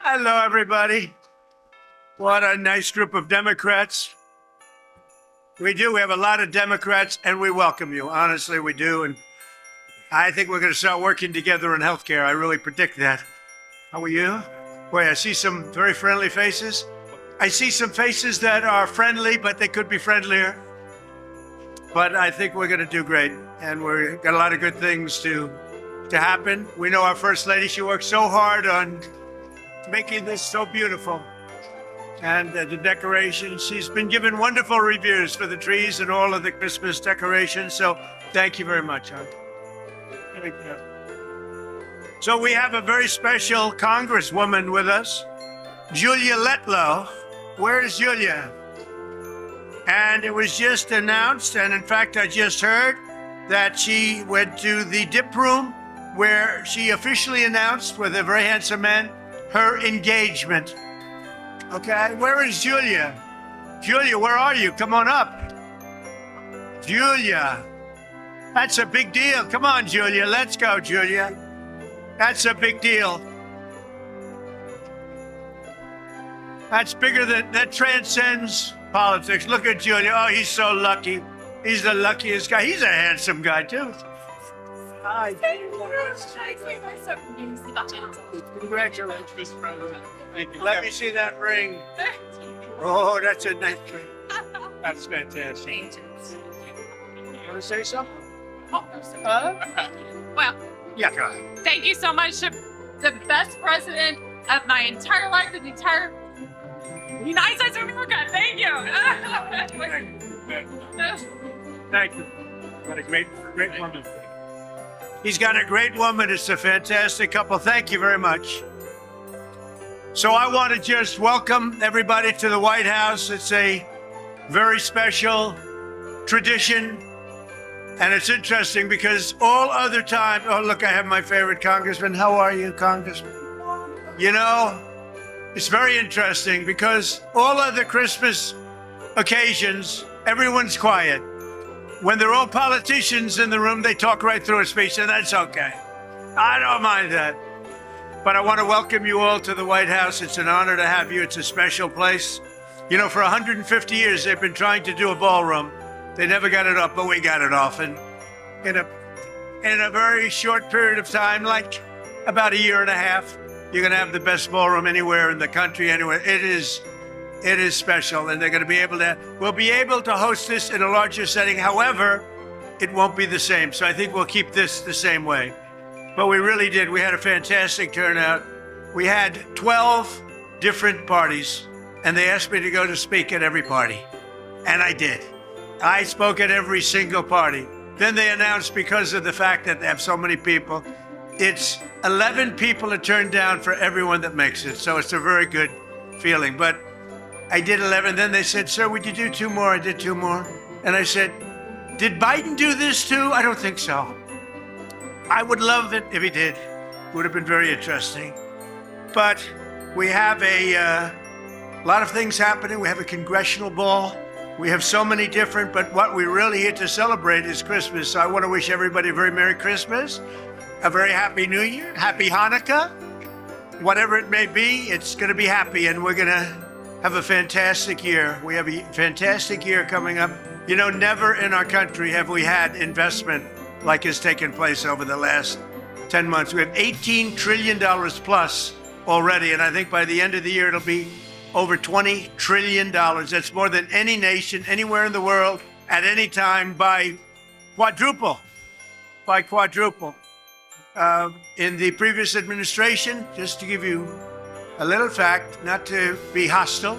Hello, everybody. What a nice group of Democrats. We have a lot of Democrats, and we welcome you. Honestly, we do. And I think we're going to start working together in healthcare. I really predict that. How are you? Boy, I see some very friendly faces. I see some faces that are friendly, but they could be friendlier. But I think we're going to do great. And we've got a lot of good things to happen. We know our First Lady, she worked so hard on making this so beautiful. And the decorations, she's been given wonderful reviews for the trees and all of the Christmas decorations. So thank you very much, hon. Thank you. So we have a very special Congresswoman with us, Julia Letlow. Where is Julia? And it was just announced, and in fact, I just heard that she went to the dip room where she officially announced with a very handsome man her engagement. Okay, where is Julia? Julia, where are you? Come on up. Julia, that's a big deal. Come on, Julia, let's go, Julia. That's a big deal. That's bigger that transcends politics. Look at Julia. Oh, he's so lucky. He's the luckiest guy. He's a handsome guy, too. Hi. Congratulations, Mr. President. Thank you. Let me see that ring. Oh, that's a nice ring. That's fantastic. You want to say something? Well, yeah, go ahead. thank you so much to the best president of my entire life, the entire United States of America. Thank you. Thank you. Got a great woman. He's got a great woman. It's a fantastic couple. Thank you very much. So I want to just welcome everybody to the White House. It's a very special tradition. And it's interesting because all other time, oh, look, I have my favorite congressman. How are you, Congressman? You know, it's very interesting because all other Christmas occasions, everyone's quiet. When they're all politicians in the room, they talk right through a speech, and that's okay. I don't mind that. But I want to welcome you all to the White House. It's an honor to have you. It's a special place. You know, for 150 years, they've been trying to do a ballroom. They never got it up, but we got it off. And in a very short period of time, like about a year and a half, you're going to have the best ballroom anywhere in the country, anywhere. It is special, and they're going to be able to, we'll be able to host this in a larger setting. However, it won't be the same. So I think we'll keep this the same way. But we really did. We had a fantastic turnout. We had 12 different parties, and they asked me to go to speak at every party. And I did. I spoke at every single party. Then they announced, because of the fact that they have so many people, it's 11 people to turn down for everyone that makes it. So it's a very good feeling. But I did 11. Then they said, sir, would you do 2 more? I did 2 more. And I said, did Biden do this too? I don't think so. I would love it if he did. Would have been very interesting. But we have a lot of things happening. We have a congressional ball. We have so many different, but what we're really here to celebrate is Christmas. So I want to wish everybody a very Merry Christmas, a very Happy New Year, Happy Hanukkah. Whatever it may be, it's going to be happy, and we're going to have a fantastic year. We have a fantastic year coming up. You know, never in our country have we had investment like has taken place over the last 10 months. We have $18 trillion plus already, and I think by the end of the year, it'll be over $20 trillion. That's more than any nation anywhere in the world at any time by quadruple. In the previous administration, just to give you a little fact, not to be hostile,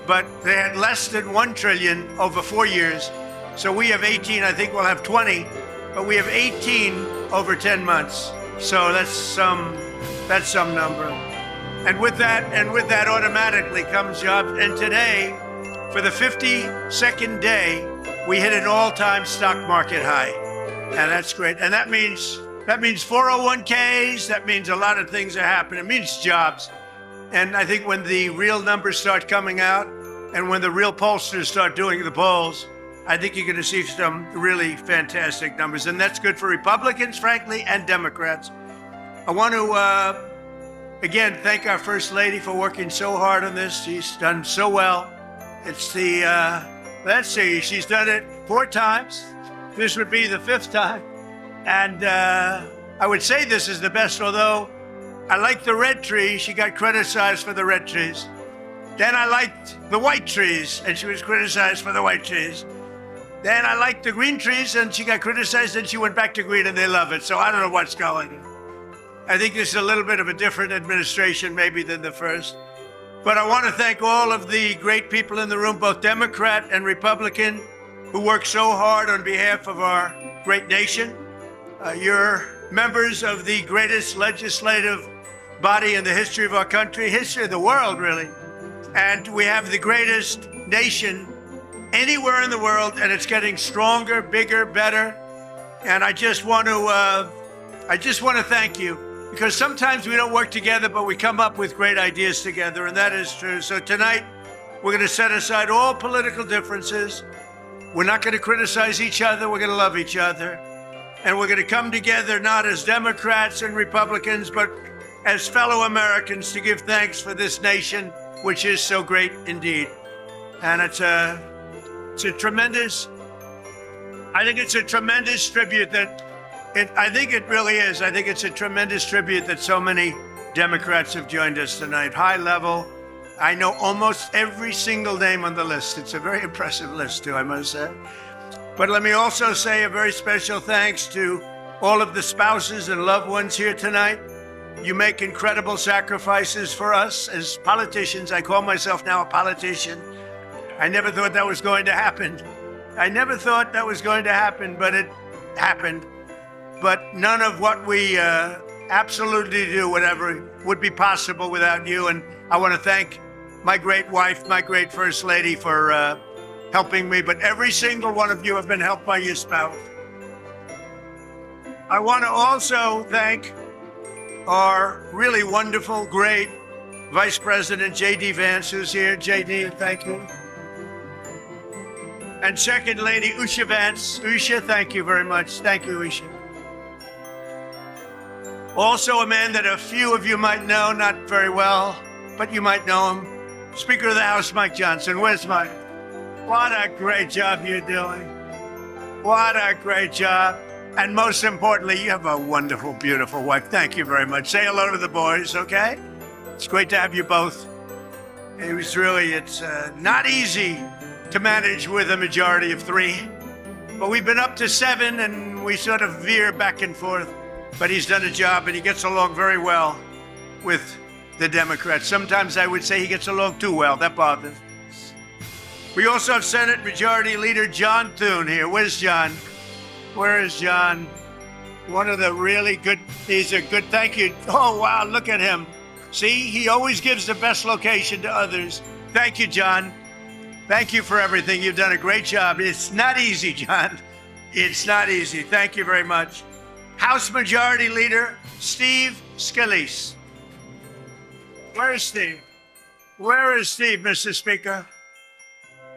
but they had less than $1 trillion over 4 years. So we have 18, I think we'll have 20, but we have 18 over 10 months. So that's some number. And with that automatically comes jobs. And today, for the 52nd day, we hit an all-time stock market high. And that's great. And that means 401ks, that means a lot of things are happening. It means jobs. And I think when the real numbers start coming out and when the real pollsters start doing the polls, I think you're going to see some really fantastic numbers. And that's good for Republicans, frankly, and Democrats. I want to again, thank our First Lady for working so hard on this. She's done so well. It's the, let's see, she's done it 4 times. This would be the 5th time. And I would say this is the best, although I like the red tree. She got criticized for the red trees. Then I liked the white trees, and she was criticized for the white trees. Then I liked the green trees, and she got criticized, and she went back to green, and they love it. So I don't know what's going on. I think this is a little bit of a different administration maybe than the first. But I want to thank all of the great people in the room, both Democrat and Republican, who work so hard on behalf of our great nation. You're members of the greatest legislative body in the history of our country, history of the world, really. And we have the greatest nation anywhere in the world, and it's getting stronger, bigger, better. And I just want to thank you, because sometimes we don't work together, but we come up with great ideas together, and that is true. So tonight, we're going to set aside all political differences. We're not going to criticize each other. We're going to love each other. And we're going to come together not as Democrats and Republicans, but as fellow Americans to give thanks for this nation, which is so great indeed. And it's a tremendous, I think it's a tremendous tribute I think it really is. I think it's a tremendous tribute that so many Democrats have joined us tonight. High level. I know almost every single name on the list. It's a very impressive list too, I must say. But let me also say a very special thanks to all of the spouses and loved ones here tonight. You make incredible sacrifices for us as politicians. I call myself now a politician. I never thought that was going to happen. I never thought that was going to happen, but it happened. But none of what we absolutely do, whatever, would be possible without you. And I want to thank my great wife, my great First Lady for helping me. But every single one of you have been helped by your spouse. I want to also thank our really wonderful, great Vice President J.D. Vance, who's here. J.D., thank you. And Second Lady Usha Vance. Usha, thank you very much. Thank you, Usha. Also a man that a few of you might know, not very well, but you might know him. Speaker of the House, Mike Johnson. Where's Mike? What a great job you're doing. What a great job. And most importantly, you have a wonderful, beautiful wife. Thank you very much. Say hello to the boys, okay? It's great to have you both. It's not easy to manage with a majority of 3. But we've been up to 7, and we sort of veer back and forth. But he's done a job, and he gets along very well with the Democrats. Sometimes I would say he gets along too well. That bothers. We also have Senate Majority Leader John Thune here. Where's John? Where is John? One of the really good, he's a good, thank you. Oh, wow, look at him. See, he always gives the best location to others. Thank you, John. Thank you for everything. You've done a great job. It's not easy, John. It's not easy. Thank you very much. House Majority Leader Steve Scalise. Where is Steve? Where is Steve, Mr. Speaker?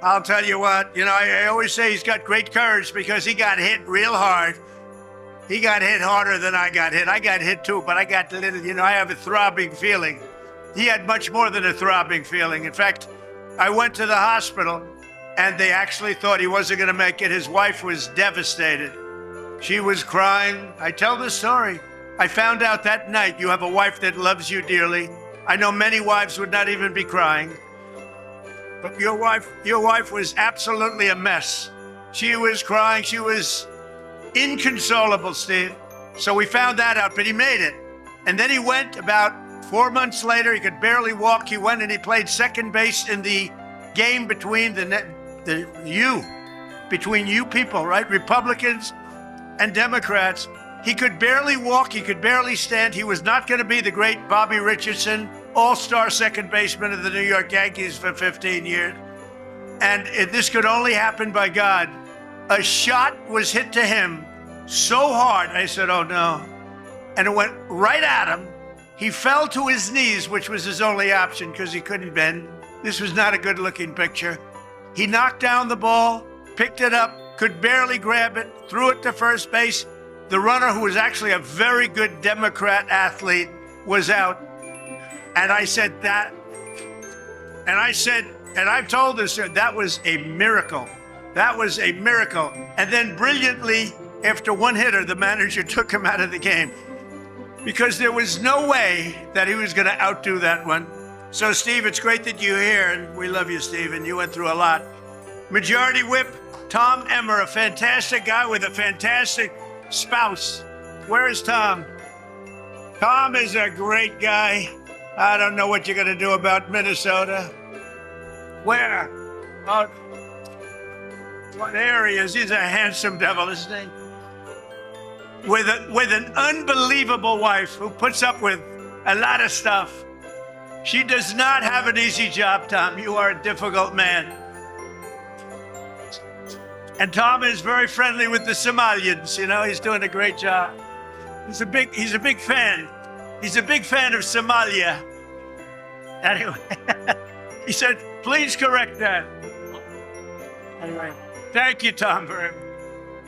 I'll tell you what, I always say he's got great courage because he got hit real hard. He got hit harder than I got hit. I got hit too, but I got a little, I have a throbbing feeling. He had much more than a throbbing feeling. In fact, I went to the hospital and they actually thought he wasn't going to make it. His wife was devastated. She was crying. I tell this story. I found out that night you have a wife that loves you dearly. I know many wives would not even be crying. But your wife was absolutely a mess. She was crying. She was inconsolable, Steve. So we found that out, but he made it. And then he went about 4 months later. He could barely walk. He went and he played second base in the game between between you people, right? Republicans and Democrats. He could barely walk. He could barely stand. He was not going to be the great Bobby Richardson, all-star second baseman of the New York Yankees for 15 years. And this could only happen by God. A shot was hit to him so hard. I said, oh no. And it went right at him. He fell to his knees, which was his only option because he couldn't bend. This was not a good looking picture. He knocked down the ball, picked it up, could barely grab it, threw it to first base. The runner, who was actually a very good Democrat athlete, was out. And I said that, and I've told this, that was a miracle. That was a miracle. And then brilliantly, after one hitter, the manager took him out of the game because there was no way that he was going to outdo that one. So, Steve, it's great that you're here, and we love you, Steve, and you went through a lot. Majority Whip, Tom Emmer, a fantastic guy with a fantastic spouse. Where is Tom? Tom is a great guy. I don't know what you're going to do about Minnesota. Where? Oh, there he is. He's a handsome devil, isn't he? With an unbelievable wife who puts up with a lot of stuff. She does not have an easy job, Tom. You are a difficult man. And Tom is very friendly with the Somalians. You know, he's doing a great job. He's a big fan. He's a big fan of Somalia. Anyway, he said, please correct that. Anyway, thank you, Tom,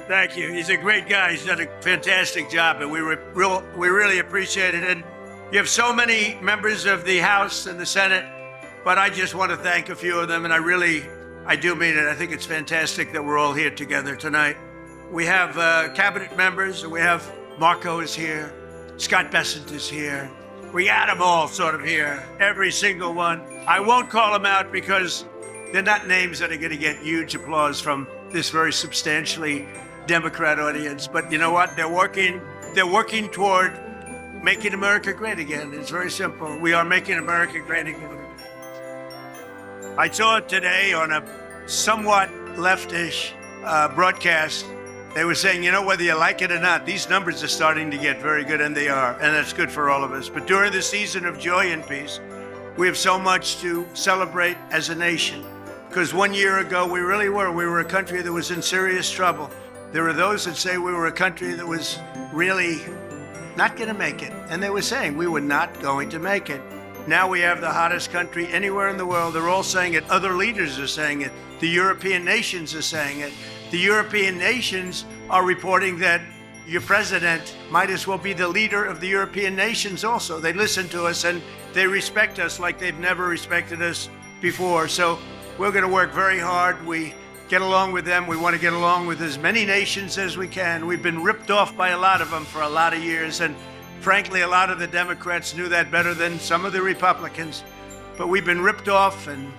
thank you. He's a great guy. He's done a fantastic job, and we really appreciate it. And you have so many members of the House and the Senate, but I just want to thank a few of them, and I do mean it. I think it's fantastic that we're all here together tonight. We have cabinet members, and we have Marco is here, Scott Bessent is here. We got them all sort of here, every single one. I won't call them out because they're not names that are going to get huge applause from this very substantially Democrat audience. But you know what? They're working toward making America great again. It's very simple. We are making America great again. I saw it today on a somewhat leftish broadcast. They were saying, you know, whether you like it or not, these numbers are starting to get very good, and they are, and that's good for all of us. But during the season of joy and peace, we have so much to celebrate as a nation. Because 1 year ago, we were a country that was in serious trouble. There are those that say we were a country that was really not going to make it. And they were saying we were not going to make it. Now we have the hottest country anywhere in the world. They're all saying it. Other leaders are saying it. The European nations are saying it. The European nations are reporting that your president might as well be the leader of the European nations also. They listen to us and they respect us like they've never respected us before. So we're going to work very hard. We get along with them. We want to get along with as many nations as we can. We've been ripped off by a lot of them for a lot of years. And frankly, a lot of the Democrats knew that better than some of the Republicans. But we've been ripped off and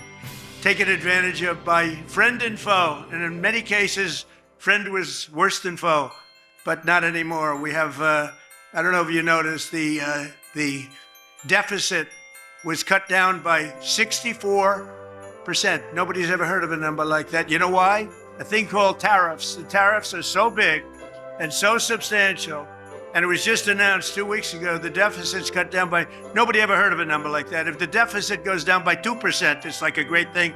taken advantage of by friend and foe. And in many cases, friend was worse than foe, but not anymore. We have, I don't know if you noticed, the deficit was cut down by 64%. Nobody's ever heard of a number like that. You know why? A thing called tariffs. The tariffs are so big and so substantial. And it was just announced 2 weeks ago, the deficit's cut down by, nobody ever heard of a number like that. If the deficit goes down by 2%, it's like a great thing.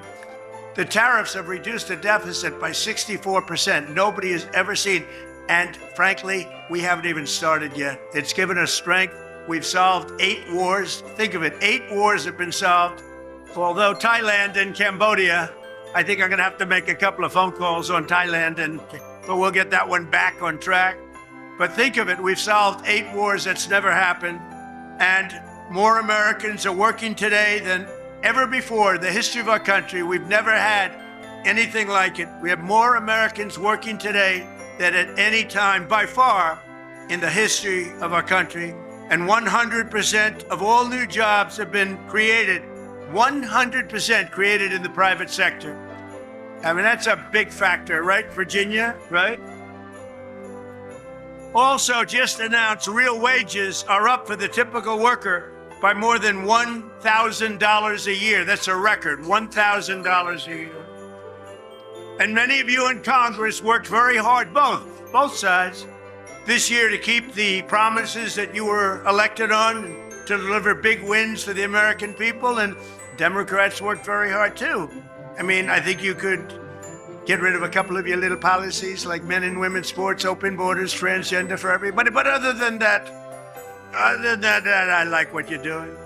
The tariffs have reduced the deficit by 64%. Nobody has ever seen. And frankly, we haven't even started yet. It's given us strength. We've solved 8 wars. Think of it, 8 wars have been solved. Although Thailand and Cambodia, I think I'm gonna have to make a couple of phone calls on Thailand, but we'll get that one back on track. But think of it, we've solved 8 wars. That's never happened. And more Americans are working today than ever before in the history of our country. We've never had anything like it. We have more Americans working today than at any time, by far, in the history of our country. And 100% of all new jobs have been created, 100% created in the private sector. I mean, that's a big factor, right, Virginia, right? Also just announced real wages are up for the typical worker by more than $1,000 a year. That's a record, $1,000 a year. And many of you in Congress worked very hard, both sides, this year to keep the promises that you were elected on, to deliver big wins for the American people. And Democrats worked very hard too. I mean, I think you could get rid of a couple of your little policies like men and women's sports, open borders, transgender for everybody. But other than that, I like what you're doing.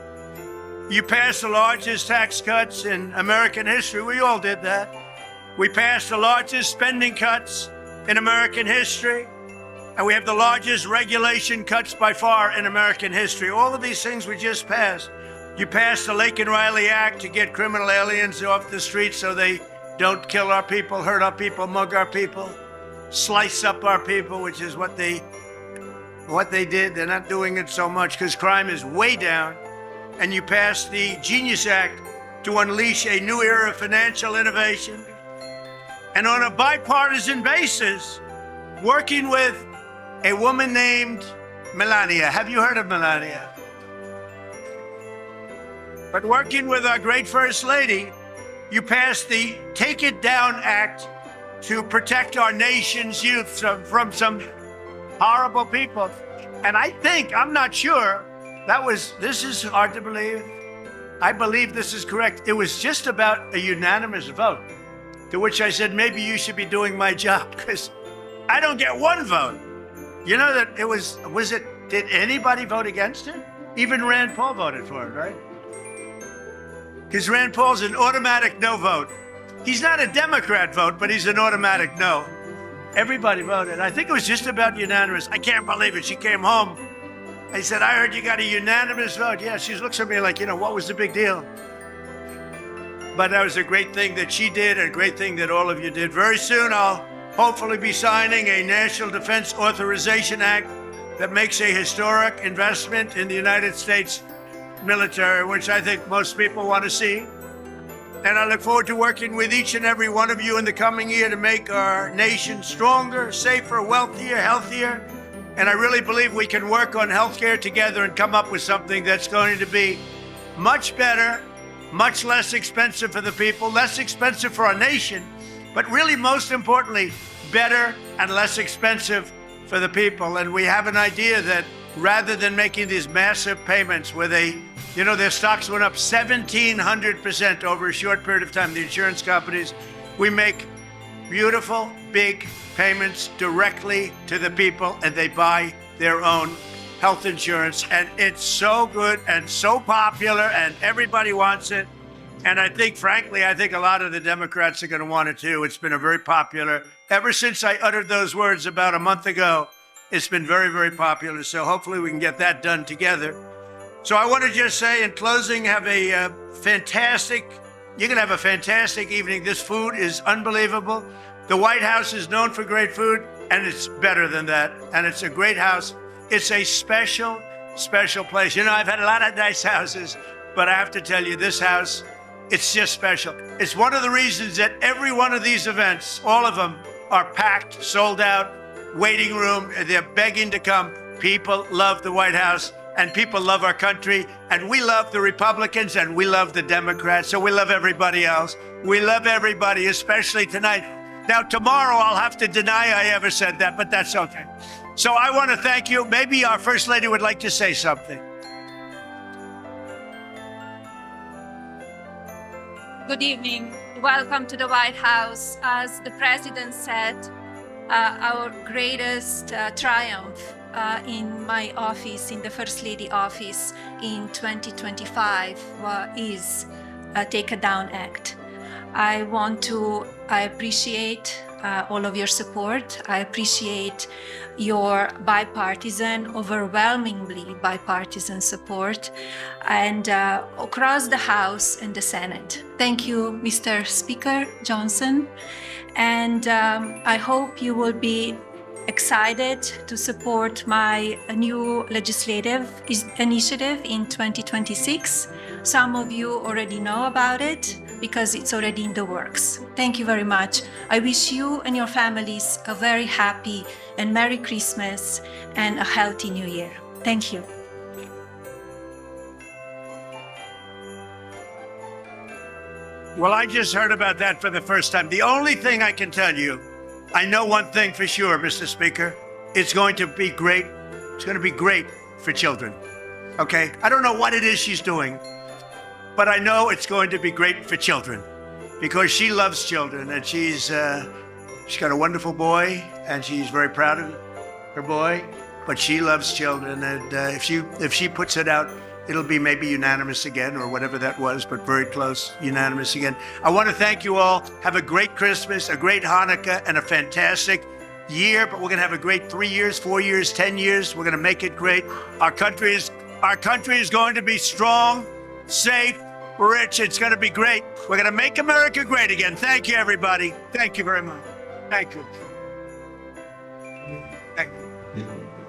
You passed the largest tax cuts in American history. We all did that. We passed the largest spending cuts in American history. And we have the largest regulation cuts by far in American history. All of these things we just passed. You passed the Lake and Riley Act to get criminal aliens off the streets so they don't kill our people, hurt our people, mug our people, slice up our people, which is what they did. They're not doing it so much because crime is way down. And you passed the Genius Act to unleash a new era of financial innovation. And on a bipartisan basis, working with a woman named Melania. Have you heard of Melania? But working with our great First Lady, you passed the Take It Down Act to protect our nation's youth from some horrible people. And I think, I'm not sure, this is hard to believe. I believe this is correct. It was just about a unanimous vote, to which I said, maybe you should be doing my job because I don't get one vote. You know that did anybody vote against it? Even Rand Paul voted for it, right? Because Rand Paul's an automatic no vote. He's not a Democrat vote, but he's an automatic no. Everybody voted. I think it was just about unanimous. I can't believe it. She came home. I said, I heard you got a unanimous vote. Yeah, she looks at me like, what was the big deal? But that was a great thing that she did, and a great thing that all of you did. Very soon, I'll hopefully be signing a National Defense Authorization Act that makes a historic investment in the United States military, which I think most people want to see. And I look forward to working with each and every one of you in the coming year to make our nation stronger, safer, wealthier, healthier. And I really believe we can work on healthcare together and come up with something that's going to be much better, much less expensive for the people, less expensive for our nation, but really most importantly, better and less expensive for the people. And we have an idea that rather than making these massive payments where their stocks went up 1,700% over a short period of time, the insurance companies, we make beautiful, big payments directly to the people, and they buy their own health insurance. And it's so good and so popular, and everybody wants it. And I think, frankly, a lot of the Democrats are going to want it too. It's been a very popular, ever since I uttered those words about a month ago, it's been very, very popular. So hopefully we can get that done together. So I want to just say in closing, you're going to have a fantastic evening. This food is unbelievable. The White House is known for great food, and it's better than that. And it's a great house. It's a special, special place. I've had a lot of nice houses, but I have to tell you, this house, it's just special. It's one of the reasons that every one of these events, all of them, are packed, sold out, waiting room. They're begging to come. People love the White House, and people love our country, and we love the Republicans, and we love the Democrats, so we love everybody else. We love everybody, especially tonight. Now, tomorrow, I'll have to deny I ever said that, but that's okay. So I want to thank you. Maybe our First Lady would like to say something. Good evening. Welcome to the White House. As the President said, our greatest triumph in my office, in the First Lady office in 2025 is Take It Down Act. I appreciate all of your support. I appreciate your overwhelmingly bipartisan support, and across the House and the Senate. Thank you, Mr. Speaker Johnson. And I hope you will be excited to support my new legislative initiative in 2026. Some of you already know about it because it's already in the works. Thank you very much. I wish you and your families a very happy and Merry Christmas and a healthy New Year. Thank you. Well, I just heard about that for the first time. The only thing I can tell you, I know one thing for sure, Mr. Speaker, it's going to be great. It's going to be great for children. Okay? I don't know what it is she's doing, but I know it's going to be great for children because she loves children, and she's got a wonderful boy, and she's very proud of her boy, but she loves children, and if she puts it out, it'll be maybe unanimous again or whatever that was, but very close, unanimous again. I want to thank you all. Have a great Christmas, a great Hanukkah, and a fantastic year, but we're going to have a great 3 years, 4 years, 10 years. We're going to make it great. Our country is going to be strong. safe, rich. It's going to be great. We're going to make America great again. Thank you, everybody. Thank you very much. Thank you. Thank you.